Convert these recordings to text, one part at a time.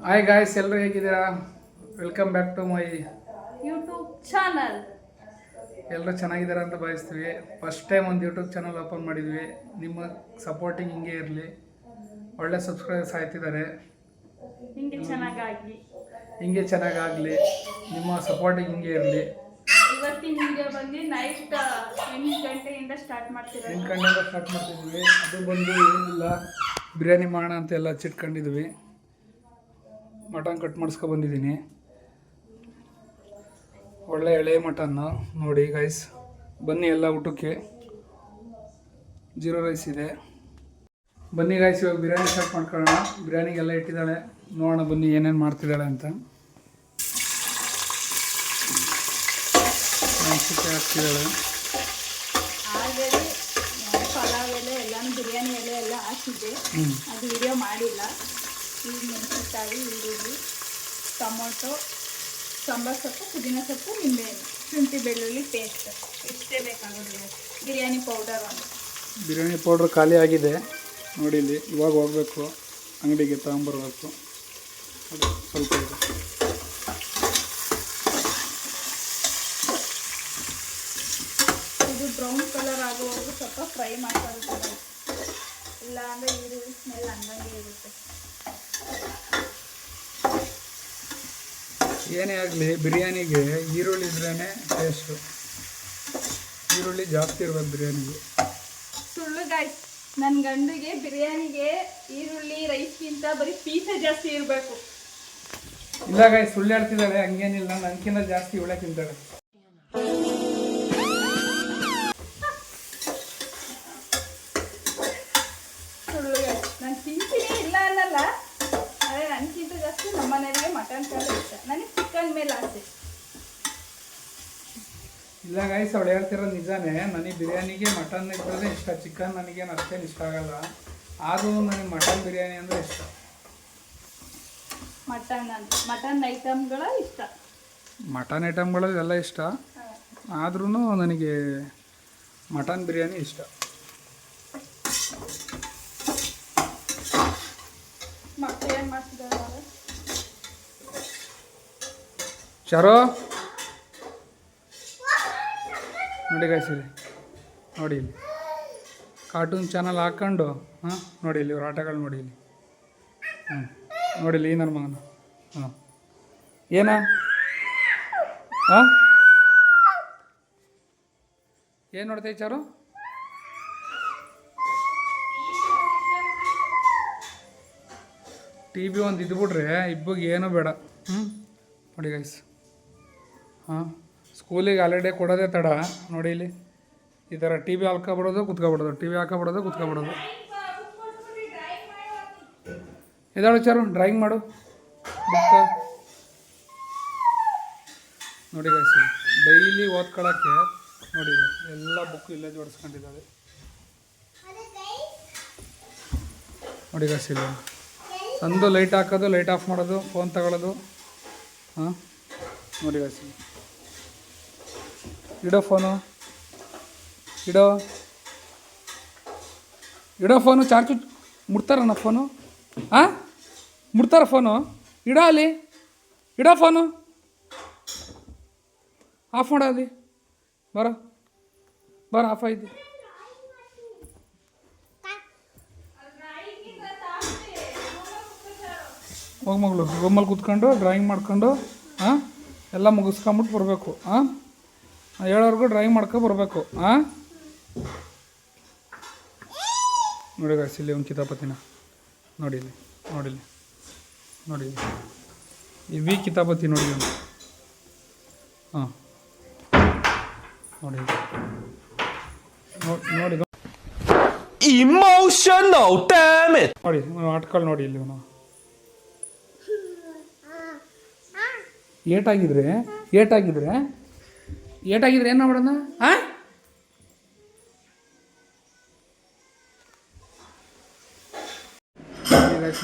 Hi guys, ಎಲ್ಲರೂ ಹೇಗಿದ್ದೀರಾ? Welcome back to my YouTube channel. ಎಲ್ಲರೂ ಚೆನ್ನಾಗಿದ್ದೀರಾ ಅಂತ ಭಾವಿಸ್ತೀವಿ. ಫಸ್ಟ್ ಟೈಮ್ ಒಂದು ಯೂಟ್ಯೂಬ್ ಚಾನಲ್ ಓಪನ್ ಮಾಡಿದ್ವಿ. ನಿಮ್ಮ ಸಪೋರ್ಟಿಂಗ್ ಹಿಂಗೆ ಇರಲಿ. ಒಳ್ಳೆ ಸಬ್ಸ್ಕ್ರೈಬರ್ಸ್ ಆಯ್ತಿದ್ದಾರೆ. ಹಿಂಗೆ ಚೆನ್ನಾಗಾಗಲಿ. ನಿಮ್ಮ ಸಪೋರ್ಟಿಂಗ್ ಹಿಂಗೆ ಇರಲಿ. ಇವತ್ತಿನ ವಿಡಿಯೋ ಬಂದು ನೈಟ್ 8 ಗಂಟೆಯಿಂದ ಸ್ಟಾರ್ಟ್ ಮಾಡ್ತಿದ್ದೀವಿ. 8 ಗಂಟೆಯಿಂದ ಸ್ಟಾರ್ಟ್ ಮಾಡ್ತಿದ್ವಿ. ಅದು ಬಂದು ಏನಿಲ್ಲ, ಬಿರಿಯಾನಿ ಮಾಡೋಣ ಅಂತ ಎಲ್ಲ ಚಿಟ್ಕೊಂಡಿದ್ವಿ. ಮಟನ್ ಕಟ್ ಮಾಡಿಸ್ಕೊ ಬಂದಿದ್ದೀನಿ. ಒಳ್ಳೆ ಎಳೆ ಮಟನ್ನು ನೋಡಿ ಗೈಸ್. ಬನ್ನಿ ಎಲ್ಲ ಊಟಕ್ಕೆ. ಜೀರೋ ರೈಸ್ ಇದೆ. ಬನ್ನಿ ಗೈಸ್, ಇವಾಗ ಬಿರಿಯಾನಿ ಸ್ಟಾರ್ಟ್ ಮಾಡ್ಕೊಳ್ಳೋಣ. ಬಿರಿಯಾನಿಗೆಲ್ಲ ಇಟ್ಟಿದ್ದಾಳೆ, ನೋಡೋಣ ಬನ್ನಿ ಏನೇನು ಮಾಡ್ತಿದ್ದಾಳೆ ಅಂತ. ಮೆಣಸಿನ್ಕಾಯಿ ಹಾಕ್ತಿದ್ದಾಳೆ. ಆಲ್ರೆಡಿ ಪಲಾವ್ ಎಲೆ ಎಲ್ಲಾನು ಬಿರಿಯಾನಿ ಎಲೆ ಎಲ್ಲ ಹಾಕಿದ್ದೆ, ಅದು ವಿಡಿಯೋ ಮಾಡಿಲ್ಲ. ಈಗ ಮೆಣಸಿನ್ಕಾಯಿ, ಈರುಳ್ಳಿ, ಟೊಮೊಟೊ, ಸಾಂಬಾರು ಸೊಪ್ಪು, ಪುದೀನ ಸೊಪ್ಪು, ನಿಂಬೆಹಣ್ಣು, ಶುಂಠಿ ಬೆಳ್ಳುಳ್ಳಿ ಪೇಸ್ಟ್ ಇಷ್ಟೇ ಬೇಕಾಗೋದು. ಬಿರಿಯಾನಿ ಪೌಡರ್ ಒಂದು. ಬಿರಿಯಾನಿ ಪೌಡ್ರ್ ಖಾಲಿ ಆಗಿದೆ ನೋಡಿ. ಇಲ್ಲಿ ಇವಾಗ ಹೋಗಬೇಕು ಅಂಗಡಿಗೆ ತಗೊಂಬರ್ಬೇಕು. ಅದು ಸ್ವಲ್ಪ ಇದೆ. ಇದು ಬ್ರೌನ್ ಕಲರ್ ಆಗುವವರೆಗೂ ಸ್ವಲ್ಪ ಫ್ರೈ ಮಾಡ್ಕೊಳ್ತಾರೆ, ಇಲ್ಲ ಅಂದರೆ ಈರುಳ್ಳಿ ಸ್ಮೆಲ್ ಹಂಗಂಗೆ ಇರುತ್ತೆ. ಏನೇ ಆಗಲಿ ಬಿರಿಯಾನಿಗೆ ಈರುಳ್ಳಿ ಇದ್ರೇ ಟೇಸ್ಟು. ಈರುಳ್ಳಿ ಜಾಸ್ತಿ ಇರ್ಬೇಕು ಬಿರಿಯಾನಿಗೆ. ಸುಳ್ಳು ಗಾಯ್ಸ್, ನನ್ನ ಗಂಡಿಗೆ ಬಿರಿಯಾನಿಗೆ ಈರುಳ್ಳಿ ರೈಸ್ಗಿಂತ ಬರೀ ಪೀಸೇ ಜಾಸ್ತಿ ಇರಬೇಕು. ಇಲ್ಲ ಗಾಯ್ಸ್, ಸುಳ್ಳು ಹೇಳ್ತಿದ್ದಾಳೆ. ಹಂಗೇನಿಲ್ಲ, ನನಗಿಂತ ಜಾಸ್ತಿ ಇವಳೆ ತಿಂತಾಳೆ. ಸುಳ್ಳು ಗಾಯ್ಸ್, ನಾನು ತಿಂತೀನಿ ಇಲ್ಲ ಅನ್ನಲ್ಲ. ಅದೇ ನನಗಿಂತ ಜಾಸ್ತಿ ನಮ್ಮ ಮನೆಯವರಿಗೆ ಮಟನ್ ಕರಿ ಇಷ್ಟ, ನನಗೆ ಚಿಕನ್ ಮೇಲೆ ಆಸೆ. ಇಲ್ಲ ಗಾಯ್ಸ್, ಅವಳು ಹೇಳ್ತಿರೋದು ನಿಜಾನೇ. ನನಗೆ ಬಿರಿಯಾನಿಗೆ ಮಟನ್ ಇದ್ದರೆ ಇಷ್ಟ, ಚಿಕನ್ ನನಗೇನು ಅಷ್ಟೇನು ಇಷ್ಟ ಆಗಲ್ಲ. ಆದರೂ ನನಗೆ ಮಟನ್ ಬಿರಿಯಾನಿ ಅಂದರೆ ಇಷ್ಟ. ಮಟನ್ ಐಟಮ್ಗಳು ಇಷ್ಟ. ಮಟನ್ ಐಟಮ್ಗಳು ಎಲ್ಲ ಇಷ್ಟ, ಆದ್ರೂ ನನಗೆ ಮಟನ್ ಬಿರಿಯಾನಿ ಇಷ್ಟ. ಮಕ್ಕಳು ಏನು ಮಾಡ್ತಿದ್ದಾರೆ? ಚಾರೋ ನೋಡಿ ಗಾಯ್ಸ್, ಇಲ್ಲಿ ನೋಡಿ, ಇಲ್ಲಿ ಕಾರ್ಟೂನ್ ಚಾನಲ್ ಹಾಕ್ಕೊಂಡು ನೋಡಿ ಇಲ್ಲಿ ಇವ್ರ ಆಟಗಳು ನೋಡಿ ಇಲ್ಲಿ. ನೋಡಿಲ್ಲಿ ಈ ನನ್ನ ಮಗನ. ಏನ ಏನು ನೋಡ್ತೈ ಚಾರು? ಟಿ ವಿ ಒಂದು ಇದ್ಬಿಟ್ರೆ ಇಬ್ಬಗೆ ಏನೂ ಬೇಡ. ನೋಡಿ ಗೈಸ್, ಸ್ಕೂಲಿಗೆ ಹಾಲಿಡೇ ಕೊಡೋದೇ ತಡ. ನೋಡಿ ಇಲ್ಲಿ ಈ ಥರ ಟಿ ವಿ ಹಾಕ್ಕೊಬಿಡೋದು, ಕುತ್ಕೊಬಿಡೋದು, ಟಿ ವಿ ಹಾಕ್ಕೊಬಿಡೋದು, ಕುತ್ಕೊಬಿಡೋದು. ಇದಾಳು ಚಾರು, ಡ್ರಾಯಿಂಗ್ ಮಾಡು ಬುಕ್ಕ. ನೋಡಿ ಗೈಸ್, ಡೈಲಿ ಓದ್ಕೊಳ್ಳೋಕ್ಕೆ ನೋಡಿ ಎಲ್ಲ ಬುಕ್ ಇಲ್ಲೇ ಜೋಡಿಸ್ಕೊಂಡಿದ್ದಾವೆ. ನೋಡಿ ಗೈಸ್, ಇಲ್ಲ ತಂದು ಲೈಟ್ ಹಾಕೋದು, ಲೈಟ್ ಆಫ್ ಮಾಡೋದು, ಫೋನ್ ತಗೊಳ್ಳೋದು. ನೋಡಿ ಗೈಸ್, ಇಡೋ ಫೋನು, ಇಡೋ ಫೋನು. ಚಾರ್ಜು ಮುಡ್ತಾರಣ್ಣ ಫೋನು. ಮುಡ್ತಾರ ಫೋನು. ಇಡೋ ಅಲ್ಲಿ, ಇಡೋ ಫೋನು. ಆಫ್ ಮಾಡೋ ಅಲ್ಲಿ, ಬರೋ ಆಫ್ ಆಯ್ತು. ಹೋಗಿ ಮಗಳು ರೂಮಲ್ಲಿ ಕೂತ್ಕೊಂಡು ಡ್ರಾಯಿಂಗ್ ಮಾಡ್ಕೊಂಡು ಎಲ್ಲ ಮುಗಿಸ್ಕೊಂಬಿಟ್ಟು ಬರಬೇಕು. ಹೇಳೋರ್ಗು ಡ್ರಾಯಿಂಗ್ ಮಾಡ್ಕೊ ಬರಬೇಕು. ನೋಡಿ ಗಾಯ್ಸ್, ಇಲ್ಲಿ ಒಂದು ಕಿತಾಪತಿನ ನೋಡಿಲಿ, ನೋಡಿಲಿ, ನೋಡಿಲಿ ಈ ವಿ ಕಿತಾಪತಿ ನೋಡಿ. ನೋಡಿ ನೋಡಿ ಇಮೋಷನಲ್ ಡ್ಯಾಮೇಜ್. ನೋಡಿ ಆಟ್ಗಳು ನೋಡಿ ಇಲ್ಲಿ. ಇವನು ಏಟಾಗಿದ್ರೆ ಏನು ಮಾಡೋಣ?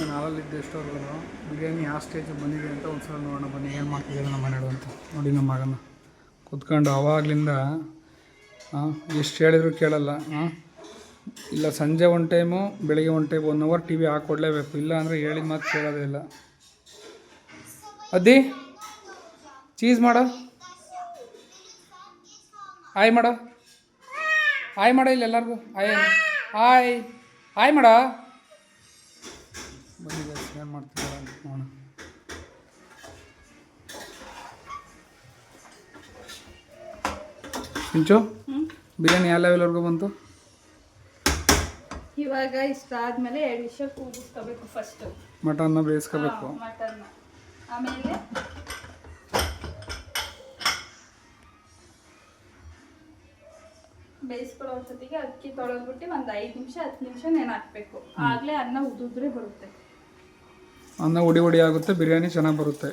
ನಾನು ಹಾಲಲ್ಲಿದ್ದೆ ಎಷ್ಟೋರ್ಗು. ಬಿರಿಯಾನಿ ಯಾವ ಸ್ಟೇಜಿಗೆ ಬಂದಿದೆ ಅಂತ ಒಂದ್ಸಲ ನೋಡೋಣ ಬನ್ನಿ, ಏನು ಮಾಡ್ತಿದ್ದಾರೆ ನಮ್ಮ ಮನೆಯವರು ಅಂತ. ನೋಡಿ ನಮ್ಮ ಮಗನ ಕೂತ್ಕೊಂಡು ಅವಾಗಲಿಂದ ಎಷ್ಟು ಹೇಳಿದ್ರು ಕೇಳಲ್ಲ. ಇಲ್ಲ ಸಂಜೆ ಒಂದು ಟೈಮು, ಬೆಳಿಗ್ಗೆ ಒಂದು ಟೈಮ್ 1 ಅವರ್ ಟಿ ವಿ ಹಾಕ್ಕೊಡ್ಲೇಬೇಕು. ಇಲ್ಲ ಅಂದರೆ ಹೇಳಿದ ಮಾತು ಕೇಳೋದೇ ಇಲ್ಲ. ಅದ್ದಿ ಚೀಸ್ ಮಾಡು, ಹಾಯ್ ಮಾಡು, ಹಾಯ್ ಮಾಡು ಇಲ್ಲಿ ಎಲ್ಲರಿಗೂ ಹಾಯ್ ಹಾಯ್ ಹಾಯ್ ಮಾಡ. ಬನ್ನಿ ಏನು ಮಾಡ್ತಿದ್ದಾರೆ ಅಂತ ನೋಡೋಣ. ಮಿಂಚು ಬಿರಿಯಾನಿ ಯಾವ ಲೆವೆಲ್ವರೆಗೂ ಬಂತು? ಇವಾಗ ಇಷ್ಟ ಆದ್ಮೇಲೆ 2 ವಿಷಯ ಕೂಗಿಸ್ಕೋಬೇಕು. ಫಸ್ಟ್ ಮಟನ್ನ ಬೇಯಿಸ್ಕೋಬೇಕು. ಮಟನ್ನ ಆಮೇಲೆ ಬೇಯಿಸ್ಕೊಳ್ಳೋ ಹೊತ್ತಿಗೆ ಅಕ್ಕಿ ತೊಳೆದ್ಬಿಟ್ಟು ಒಂದು 5 ನಿಮಿಷ 10 ನಿಮಿಷ ನೆನೆ ಹಾಕ್ಬೇಕು. ಆಗ್ಲೇ ಅನ್ನ ಉದುದ್ರೆ ಬರುತ್ತೆ, ಅನ್ನ ಉಡಿ ಉಡಿ ಆಗುತ್ತೆ, ಬಿರಿಯಾನಿ ಚೆನ್ನಾಗಿ ಬರುತ್ತೆ.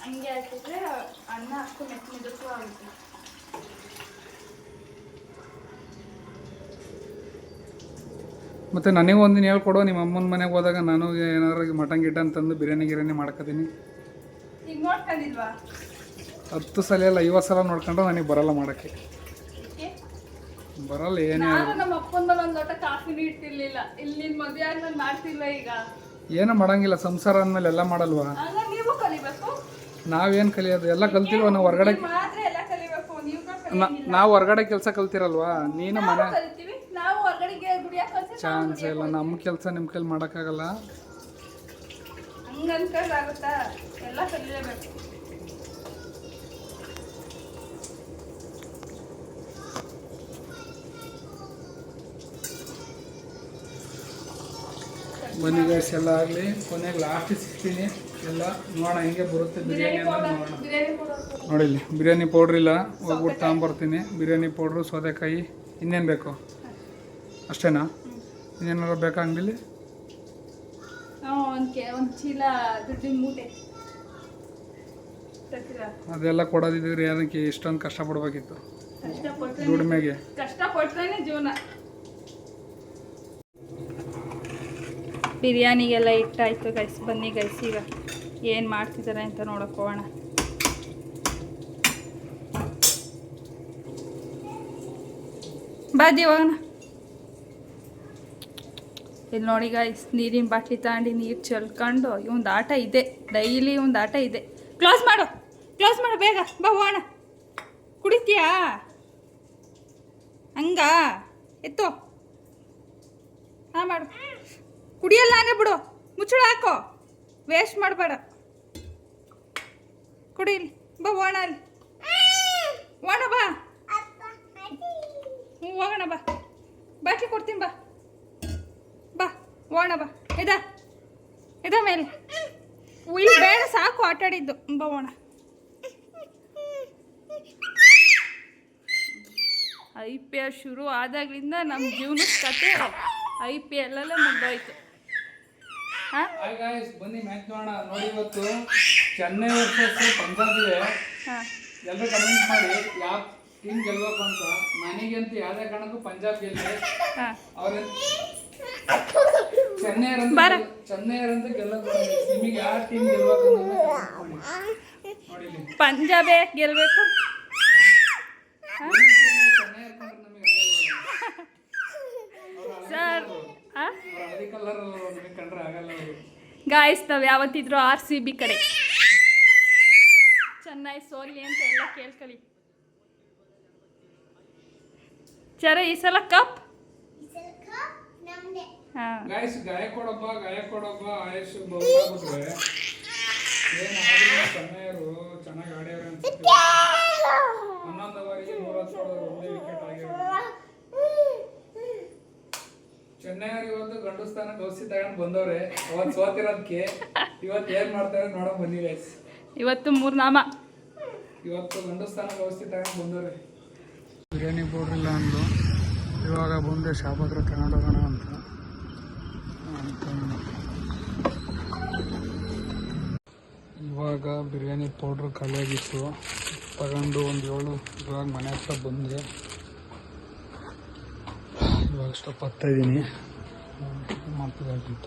ಹಂಗೆ ಹಾಕಿದ್ರೆ ಅನ್ನ ಅಷ್ಟು ಮೆತ್ತಗೂ ಆಗುತ್ತೆ. ಮತ್ತು ನನಗೆ ಒಂದಿನ ಹೇಳ್ಕೊಡು, ನಿಮ್ಮ ಅಮ್ಮನ ಮನೆಗೆ ಹೋದಾಗ ನಾನು ಏನಾದ್ರು ಮಟನ್ ಗಿಟನ್ ತಂದು ಬಿರಿಯಾನಿ ಮಾಡ್ಕೊತೀನಿ. ಈಗ ನೋಡ್ಕೊಂಡಿಲ್ವಾ? 10 ಸಲ ಅಲ್ಲ 50 ಸಲ ನೋಡ್ಕೊಂಡ್ರೆ ನನಗೆ ಬರಲ್ಲ ಮಾಡೋಕ್ಕೆ. ಬರಲ್ಲ ಏನೇ. ನಾನು ನಮ್ಮ ಅಪ್ಪಂದಲ್ಲಿ ಒಂದು ಲೋಟ ಕಾಫಿನೂ ಇಟ್ಟಿರ್ಲಿಲ್ಲ. ಇಲ್ಲಿ ನಿನ್ ಮದುವೆ ಆಗಿ ನಾನು ಮಾಡ್ತಿಲ್ಲ. ಈಗ ಏನೂ ಮಾಡಂಗಿಲ್ಲ, ಸಂಸಾರ ಅಂದಮೇಲೆ ಎಲ್ಲ ಮಾಡಲ್ವಾ? ನೀವು ಕಲಿಬೇಕು. ನಾವೇನು ಕಲಿಯೋದು? ಎಲ್ಲ ಕಲ್ತಿಲ್ವ ನಾವು? ಹೊರಗಡೆ ಮಾತ್ರ ಎಲ್ಲ ಕಲಿಬೇಕು. ನೀವು ನಾವು ಹೊರಗಡೆ ಕೆಲಸ ಕಲ್ತಿರಲ್ವಾ? ನೀನು ಮನೆ ಕಲಿತೀವಿ. ನಾವು ಹೊರಗಡೆಗೆ ದುಡಿಯಕ್ಕೆ ಚಾನ್ಸ್ ಇಲ್ಲ. ನಮ್ಮ ಕೆಲಸ ನಿಮ್ಮ ಕೈಲಿ ಮಾಡೋಕ್ಕಾಗಲ್ಲ. ಹಂಗನ್ಕಾಗುತ್ತಾ? ಎಲ್ಲ ಕಲಿಯಬೇಕು. ಬನ್ನಿ ಗೈಸ್, ಎಲ್ಲ ಆಗಲಿ. ಕೊನೆಗೆ ಲಾಸ್ಟಿಗೆ ಸಿಗ್ತೀನಿ ಎಲ್ಲ ನೋಡೋಣ ಹೆಂಗೆ ಬರುತ್ತೆ ಬಿರಿಯಾನಿ ಅನ್ನೋದು ನೋಡೋಣ. ನೋಡಿಲ್ಲಿ ಬಿರಿಯಾನಿ ಪೌಡ್ರ್ ಇಲ್ಲ, ಹೋಗ್ಬಿಟ್ಟು ತಗೊಂಬರ್ತೀನಿ. ಬಿರಿಯಾನಿ ಪೌಡ್ರು, ಸೌತೆಕಾಯಿ, ಇನ್ನೇನು ಬೇಕು? ಅಷ್ಟೇನಾ? ಇನ್ನೇನಾದ್ರು ಬೇಕಾ ಅಂಗಡಿಲಿ? ಒಂದು ಚೀಲ ದುಡ್ಡಿನ ಮೂಟೆ ಅದೆಲ್ಲ ಕೊಡೋದಿದ್ರೆ ಅದಕ್ಕೆ ಇಷ್ಟೊಂದು ಕಷ್ಟಪಡ್ಬೇಕಿತ್ತು ದುಡಿಮೆಗೆ. ಕಷ್ಟಪಟ್ರೇನೆ ಜೀವನ. ಬಿರಿಯಾನಿಗೆಲ್ಲ ಇಟ್ಟಾಯ್ತು ಗೈಸ್. ಬನ್ನಿ ಗೈಸ್, ಈಗ ಏನು ಮಾಡ್ತಿದ್ದಾರೆ ಅಂತ ನೋಡಕ್ಕೆ ಹೋಗೋಣ. ಬಾದಿ ಹೋಗೋಣ. ಇಲ್ಲಿ ನೋಡಿ ಗೈಸ್, ನೀರಿನ ಬಾಟ್ಲಿ ತಗೊಂಡು ನೀರು ಚೆಲ್ಕೊಂಡು ಇವಂದು ಆಟ ಇದೆ. ಡೈಲಿ ಒಂದು ಆಟ ಇದೆ. ಕ್ಲೋಸ್ ಮಾಡು ಬೇಗ. ಬಾ ಹೋಗೋಣ. ಕುಡಿತೀಯಾ? ಹಂಗ ಎತ್ತೋ. ಹಾಂ ಮಾಡು. ಕುಡಿಯಲ್ಲ ಹಂಗೆ ಬಿಡು, ಮುಚ್ಚಳ ಹಾಕೋ, ವೇಸ್ಟ್ ಮಾಡಬೇಡ. ಕುಡಿಲಿ. ಬಾ ಹೋಗೋಣ. ಅಲ್ಲಿ ಹೋಗೋಣ ಬಾ. ಹ್ಞೂ ಹೋಗೋಣ ಬಾ. ಬಾಟ್ಲಿ ಕೊಡ್ತೀನಿ ಬಾ. ಬಾ ಹೋಗೋಣ ಬಾ. ಎದ ಮೇಲೆ ಇಲ್ಲಿ ಬೇಡ, ಸಾಕು ಆಟಾಡಿದ್ದು. ಬಾ ಹೋಗೋಣ. IPL ಶುರು ಆದಾಗ್ಲಿಂದ ನಮ್ಮ ಜೀವನದ ಕತೆ IPL ಅಲ್ಲೇ ಮುಗ್ದೋಯ್ತು. ಬನ್ನಿ ಮ್ಯಾಚ್ ನೋಡೋಣ. ನೋಡಿ ಇವತ್ತು ಚೆನ್ನೈ ವರ್ಸಸ್ ಪಂಜಾಬ್ ಇದೆ. ಎಲ್ಲರೂ ಕಮೆಂಟ್ ಮಾಡಿ ಯಾವ ಟೀಮ್ ಗೆಲ್ಬೇಕು ಅಂತ. ನನಗಂತೂ ಯಾವುದೇ ಕಾರಣಕ್ಕೂ ಪಂಜಾಬ್ ಗೆಲ್ಲಿ. ಅವ್ರ ಚೆನ್ನೈಯರಂತೂ ಗೆಲ್ಲಬೇಕು. ನಿಮಗೆ ಯಾವ ಟೀಮ್ ಗೆಲ್ಬೇಕು ನೋಡಿ. ಪಂಜಾಬೇ ಗೆಲ್ಬೇಕು. ಸರ್ ಗಾಯ್ಸ್, ನಾವು ಯಾವತ್ತಿದ್ರು RCB ಕಡೆ. ಚೆನ್ನೈ ಸೋಲಿ ಅಂತ ಎಲ್ಲ ಕೇಳ್ಕೊಳ್ಳಿ. ಚರ ಈ ಸಲ ಕಪ್ ಗಾಯ್ಸ್. ಗಾಯಕ್ವಾಡೊಬ್ಬ ಆಯುಷ್ ಬಹುಬಿಟ್ರೆ ಚೆನ್ನೈಯರು ಚೆನ್ನಾಗಿ ಆಡ್ಯಾರ ಅನ್ಸುತ್ತೆ. 11 ಓವರಿಗೆ 110 ಹೊಡೆದ್ರು, ಒಂದೇ ವಿಕೆಟ್ ಆಗಿರೋದು. ಚೆನ್ನೈಯವ್ರು ಇವತ್ತು ಗಂಡು ಸ್ಥಾನ ಗೌಸಿ ತಗೊಂಡು ಬಂದವ್ರೆ. ಅವತ್ತು ಸೋತಿರೋದಕ್ಕೆ ಇವತ್ತು ಏನ್ ಮಾಡ್ತಾರೆ ನೋಡೋ ಬನ್ನಿ ಗೈಸ್. ಇವತ್ತು 3 ನಾಮ. ಇವತ್ತು ಗಂಡು ಸ್ಥಾನ ಗೌಸಿ ತಗೊಂಡು ಬಂದವ್ರೆ. ಬಿರಿಯಾನಿ ಪೌಡ್ರ್ ಇಲ್ಲ ಅಂದು ಇವಾಗ ಬಂದೆ ಶಾಪ್ ಹತ್ರ ತಗೊಂಡೋಗೋಣ ಅಂತ. ಇವಾಗ ಬಿರಿಯಾನಿ ಪೌಡ್ರ್ ಖಾಲಿಯಾಗಿತ್ತು, ತಗೊಂಡು ಒಂದು 7 ಇವಾಗ ಮನೆ ಹತ್ರ ಬಂದೆ. ಇವಾಗ ಸ್ಟಪ್ ಹತ್ತಾಯಿದ್ದೀನಿ ಮಾಡ್ತಿದ್ದಂತ.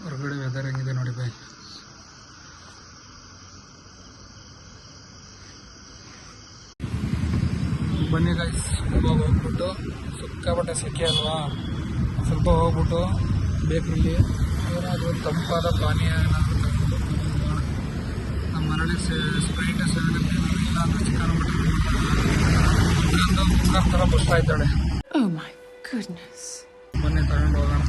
ಹೊರಗಡೆ ವೆದರ್ ಹೆಂಗಿದೆ ನೋಡಿ ಬಾಯ್. ಬನ್ನಿ ಬನ್ನಿ ಗೈಸ್, ಇವಾಗ ಹೋಗ್ಬಿಟ್ಟು ಸಿಕ್ಕಾಪಟ್ಟೆ ಸೆಕೆ ಅಲ್ವಾ, ಸ್ವಲ್ಪ ಹೋಗ್ಬಿಟ್ಟು ಬೇಕ್ರಿಲಿ ಏನಾದರೂ ತಂಪಾದ ಪಾನೀಯ ಏನಾದರೂ ತಗೊಂಡು ನಮ್ಮ ಮನೇಲಿ ಸ್ಪ್ರೈಟ್ ಇಲ್ಲ ಅಂದರೆ ಚಿಕನ್ ಮಟನ್ ಕುಕ್ಕರ್ ಥರ ಬರ್ತಾ ಇದ್ದಾಳೆ. ಬನ್ನಿ ತಗೊಂಡು ಹೋಗೋಣ.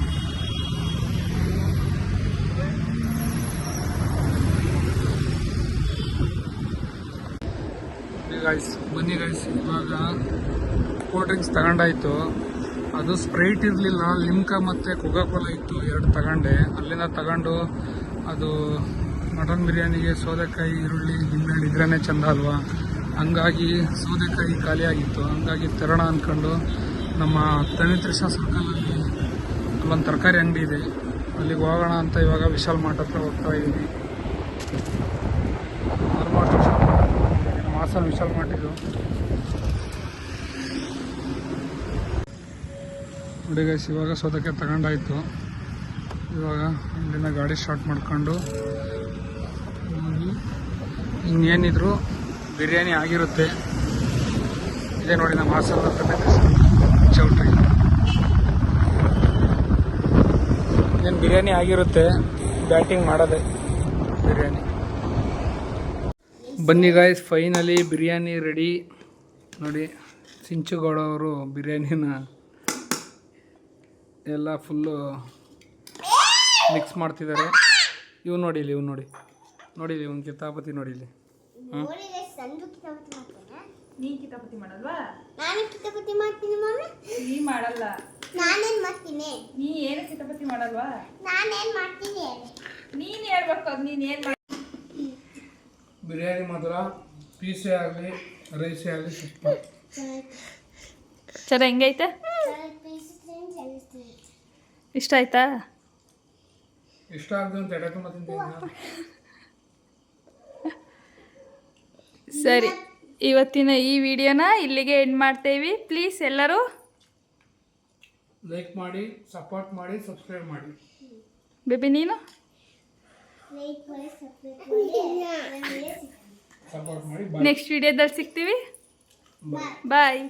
ಬನ್ನಿ ಗೈಸ್, ಇವಾಗ ಕೋಲ್ಡ್ ಡ್ರಿಂಕ್ಸ್ ತಗೊಂಡಾಯ್ತು. ಅದು ಸ್ಪ್ರೈಟ್ ಇರಲಿಲ್ಲ, ಲಿಮ್ಕಾ ಮತ್ತು ಕೋಕಾ ಕೋಲಾ ಇತ್ತು, ಎರಡು ತಗೊಂಡೆ. ಅಲ್ಲಿಂದ ತಗೊಂಡು ಅದು ಮಟನ್ ಬಿರಿಯಾನಿಗೆ ಸೌತೆಕಾಯಿ, ಈರುಳ್ಳಿ, ನಿಂಬೆಹಣ್ಣು ಇದ್ರೇ ಚೆಂದ ಅಲ್ವಾ. ಹಂಗಾಗಿ ಸೌತೆಕಾಯಿ ಖಾಲಿಯಾಗಿತ್ತು, ಹಂಗಾಗಿ ತರೋಣ ಅಂದ್ಕೊಂಡು ನಮ್ಮ ತನಿತ್ರಿಷ ಸರ್ಕಲಲ್ಲಿ ಅಲ್ಲೊಂದು ತರಕಾರಿ ಅಂಗಡಿ ಇದೆ, ಅಲ್ಲಿಗೆ ಹೋಗೋಣ ಅಂತ ಇವಾಗ ವಿಶಾಲ್ ಮಾರ್ಟ್ ಹತ್ರ ಹೋಗ್ತಾ ಇದ್ದೀನಿ. ಹಾಸನ ವಿಶಾಲ್ ಮಾರ್ಟ್ ಇದು ನೋಡಿ ಗೈಸ್. ಇವಾಗ ಸೌತೆಕಾಯಿ ತಗೊಂಡಾಯ್ತು. ಇವಾಗ ಇಲ್ಲಿಂದ ಗಾಡಿ ಸ್ಟಾರ್ಟ್ ಮಾಡ್ಕೊಂಡು ಇನ್ನೇನಿದ್ರು ಬಿರಿಯಾನಿ ಆಗಿರುತ್ತೆ. ಇದೇ ನೋಡಿ ನಮ್ಮ ಹಾಸನ ಚೌಟ್ರಿ. ಏನು ಬಿರಿಯಾನಿ ಆಗಿರುತ್ತೆ, ಬ್ಯಾಟಿಂಗ್ ಮಾಡೋದೆ ಬಿರಿಯಾನಿ. ಬನ್ನಿ ಗಾಯ್ಸ್, ಫೈನಲಿ ಬಿರಿಯಾನಿ ರೆಡಿ. ನೋಡಿ ಸಿಂಚುಗೌಡ ಅವರು ಬಿರಿಯಾನಿನ ಎಲ್ಲ ಫುಲ್ಲು ಮಿಕ್ಸ್ ಮಾಡ್ತಿದ್ದಾರೆ. ಇವ್ನು ನೋಡಿಲಿ, ನೋಡಿಲಿ ಇವ್ನು ಕಿತಾಪತಿ ನೋಡಿಲಿ. ನೀ ಕಿತಾಪತಿ ಮಾಡಲ್ವಾ? ನಾನು ಕಿತಾಪತಿ ಮಾಡ್ತೀನಿ ಮಮ್ಮಿ. ನೀ ಮಾಡಲ್ಲ. ನಾನೇನ್ ಮಾಡ್ತೀನಿ? ನೀ ಏನು ಕಿತಾಪತಿ ಮಾಡಲ್ವಾ? ನಾನೇನ್ ಮಾಡ್ತೀನಿ? ನೀನು ಹೇಳ್ಬೇಕು, ಅದು ನೀನು ಏನು ಬಿರಿಯಾನಿ ಮಾತ್ರ ಪೀಸೇ ಆಗಲಿ ರೈಸೇ ಆಗಲಿ ಸೂಪರ್. ಸರ್ ಹೆಂಗೈತೆ? ಇಷ್ಟ ಆಯ್ತಾ? ಇಷ್ಟ ಆಗ್ದು ಅಂತ ಎಡೆ ತುಂಬ ತಿಂತೀನಿ. ಸರಿ, ಇವತ್ತಿನ ಈ ವಿಡಿಯೋನ ಇಲ್ಲಿಗೆ ಎಂಡ್ ಮಾಡ್ತೇವೆ. ಪ್ಲೀಸ್ ಎಲ್ಲರೂ ಲೈಕ್ ಮಾಡಿ, ಸಪೋರ್ಟ್ ಮಾಡಿ, ಸಬ್ಸ್ಕ್ರೈಬ್ ಮಾಡಿ. ಬೇಬಿ ನೀನು ಸಪೋರ್ಟ್ ಮಾಡಿ. ನೆಕ್ಸ್ಟ್ ವಿಡಿಯೋದಲ್ಲಿ ಸಿಗ್ತೀವಿ. ಬಾಯ್.